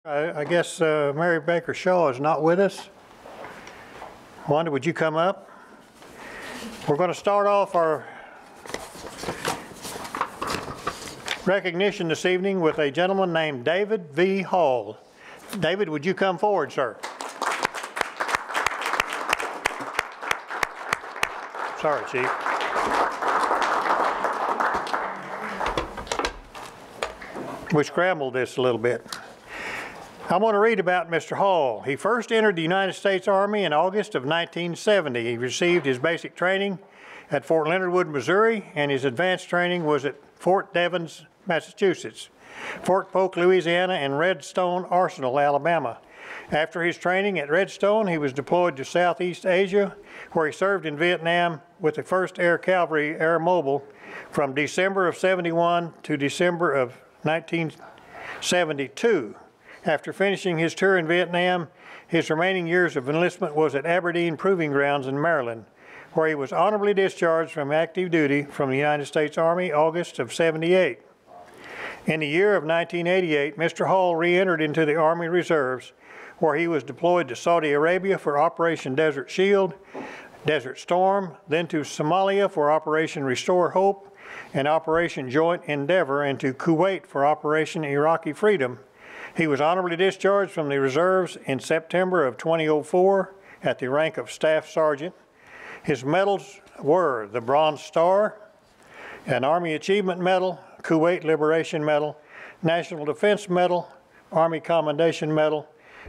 I guess Mary Baker Shaw is not with us. Wanda, would you come up? We're going to start off our recognition this evening with a gentleman named David V. Hall. David, would you come forward, sir? Sorry, Chief. We scrambled this a little bit. I want to read about Mr. Hall. He first entered the United States Army in August of 1970. He received his basic training at Fort Leonard Wood, Missouri, and his advanced training was at Fort Devens, Massachusetts, Fort Polk, Louisiana, and Redstone Arsenal, Alabama. After his training at Redstone, he was deployed to Southeast Asia, where he served in Vietnam with the 1st Air Cavalry Air Mobile from December of '71 to December of 1972. After finishing his tour in Vietnam, his remaining years of enlistment was at Aberdeen Proving Grounds in Maryland, where he was honorably discharged from active duty from the United States Army August of '78. In the year of 1988, Mr. Hall re-entered into the Army Reserves, where he was deployed to Saudi Arabia for Operation Desert Shield, Desert Storm, then to Somalia for Operation Restore Hope and Operation Joint Endeavor, and to Kuwait for Operation Iraqi Freedom. He was honorably discharged from the reserves in September of 2004 at the rank of Staff Sergeant. His medals were the Bronze Star, an Army Achievement Medal, Kuwait Liberation Medal, National Defense Medal, Army Commendation Medal,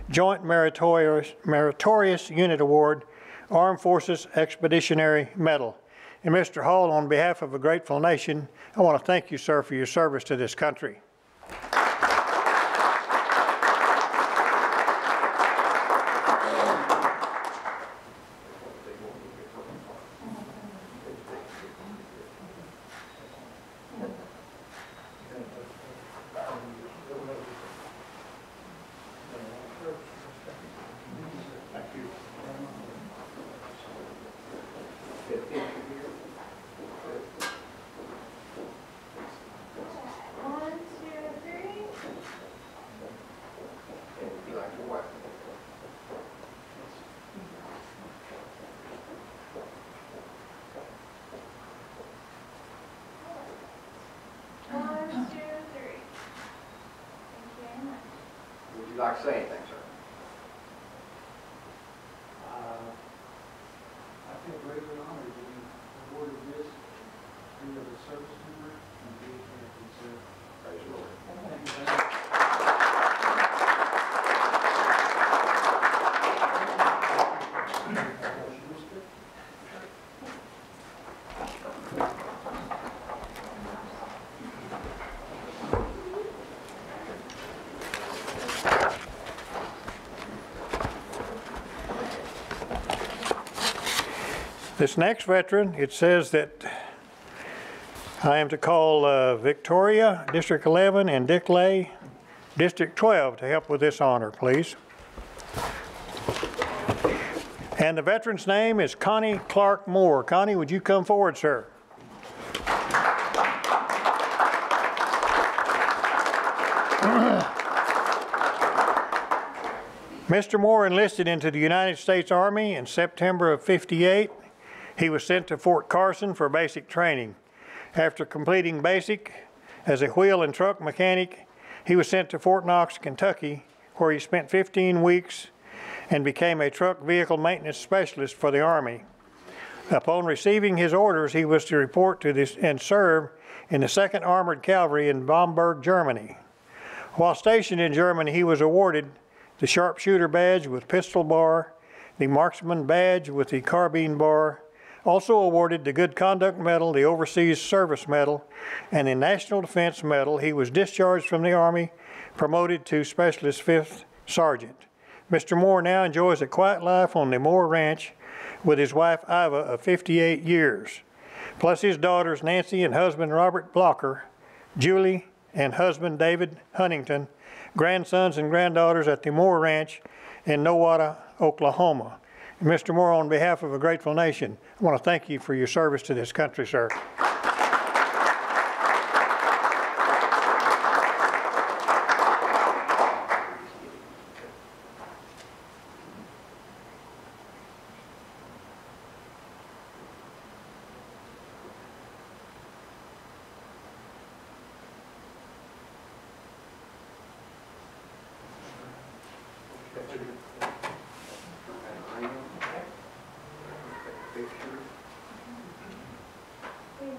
Joint Meritorious Unit Award, Armed Forces Expeditionary Medal. And Mr. Hall, on behalf of a grateful nation, I want to thank you, sir, for your service to this country. Like to say anything, sir? I feel greatly honored to be awarded this Freedom of Service member and be here to serve. Praise the Lord. Thank you very much. This next veteran, it says that I am to call Victoria, District 11, and Dick Lay, District 12, to help with this honor, please. And the veteran's name is Connie Clarke Moore. Connie, would you come forward, sir? Mr. Moore enlisted into the United States Army in September of '58. He was sent to Fort Carson for basic training. After completing basic as a wheel and truck mechanic, he was sent to Fort Knox, Kentucky, where he spent 15 weeks and became a truck vehicle maintenance specialist for the Army. Upon receiving his orders, he was to report to this and serve in the 2nd Armored Cavalry in Bamberg, Germany. While stationed in Germany, he was awarded the Sharpshooter Badge with pistol bar, the Marksman Badge with the carbine bar, also awarded the Good Conduct Medal, the Overseas Service Medal, and the National Defense Medal. He was discharged from the Army, promoted to Specialist 5th Sergeant. Mr. Moore now enjoys a quiet life on the Moore Ranch with his wife Iva of 58 years, plus his daughters Nancy and husband Robert Blocker, Julie and husband David Huntington, grandsons and granddaughters at the Moore Ranch in Nowata, Oklahoma. Mr. Moore, on behalf of a grateful nation, I want to thank you for your service to this country, sir. Please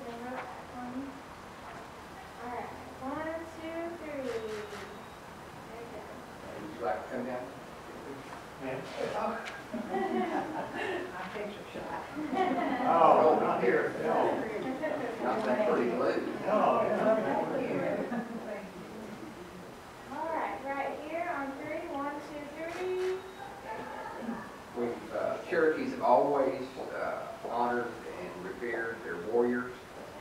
remember that, Connie. All right, 1, 2, 3. There you go. Would you like to come down? Oh, not here, no. Not that pretty blue. No. All right, right here on 3. 1, 2, 3. Cherokees have always honored and revered their warriors,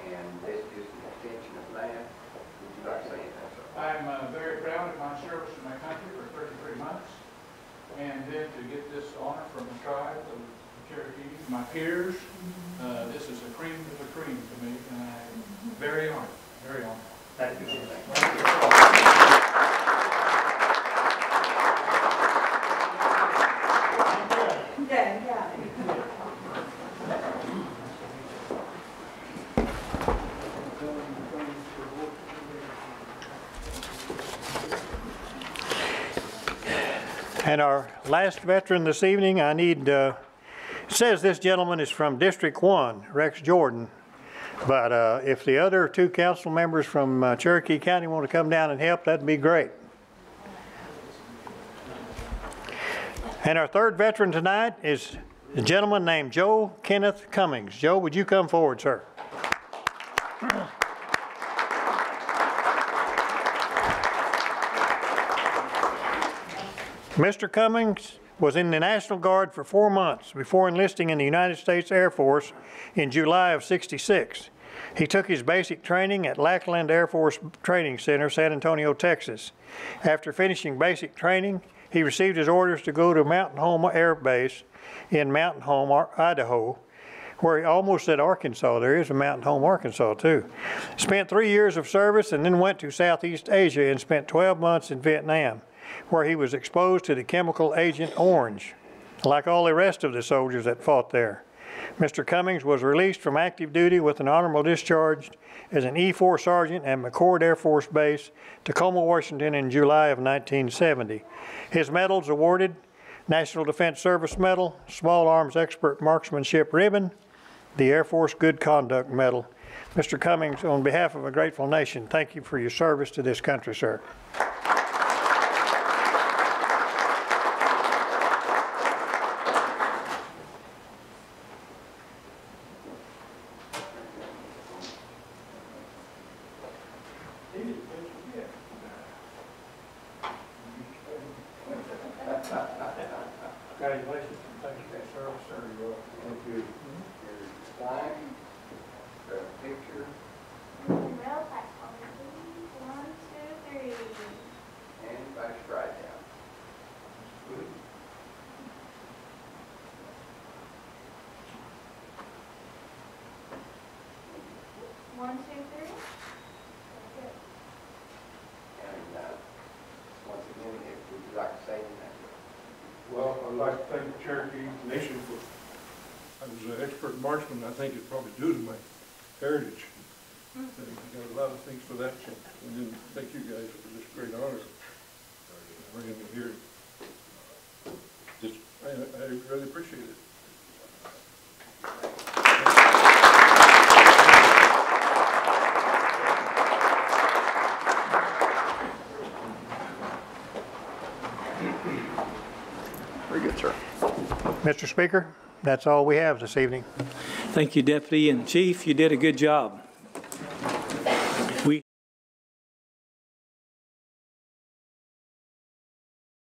and this is just an extension of that. Would you like to say anything, sir? I'm very proud of my service to my country for 33 months, and then to get this honor from the tribe of the Cherokee, my peers. This is a cream of the cream to me, and I'm very honored, very honored. Thank you. And our last veteran this evening, I need, it says this gentleman is from District 1, Rex Jordan. But if the other 2 council members from Cherokee County want to come down and help, that'd be great. And our 3rd veteran tonight is a gentleman named Joe Kenneth Cummings. Joe, would you come forward, sir? Mr. Cummings was in the National Guard for 4 months before enlisting in the United States Air Force in July of '66. He took his basic training at Lackland Air Force Training Center, San Antonio, Texas. After finishing basic training, he received his orders to go to Mountain Home Air Base in Mountain Home, Idaho, where he almost said Arkansas. There is a Mountain Home, Arkansas, too. Spent 3 years of service and then went to Southeast Asia and spent 12 months in Vietnam, where he was exposed to the chemical agent orange, like all the rest of the soldiers that fought there. Mr. Cummings was released from active duty with an honorable discharge as an E-4 sergeant at McCord Air Force Base, Tacoma, Washington in July of 1970. His medals awarded: National Defense Service Medal, Small Arms Expert Marksmanship Ribbon, the Air Force Good Conduct Medal. Mr. Cummings, on behalf of a grateful nation, thank you for your service to this country, sir. Congratulations. Thank you for your service, sir. Thank you. Here's the flag, the picture, Real fast, please. 1, 2, 3. and back straight down. 1, 2, 3. And once again, if would you like to say anything? Well, I'd like to thank the Cherokee Nation for, I was an expert marksman. I think it's probably due to my heritage. I got a lot of things for that, and then thank you guys for this great honor of bringing me here. Just, I really appreciate it. Very good, sir. Mr. Speaker, that's all we have this evening. Thank you, Deputy and Chief. You did a good job.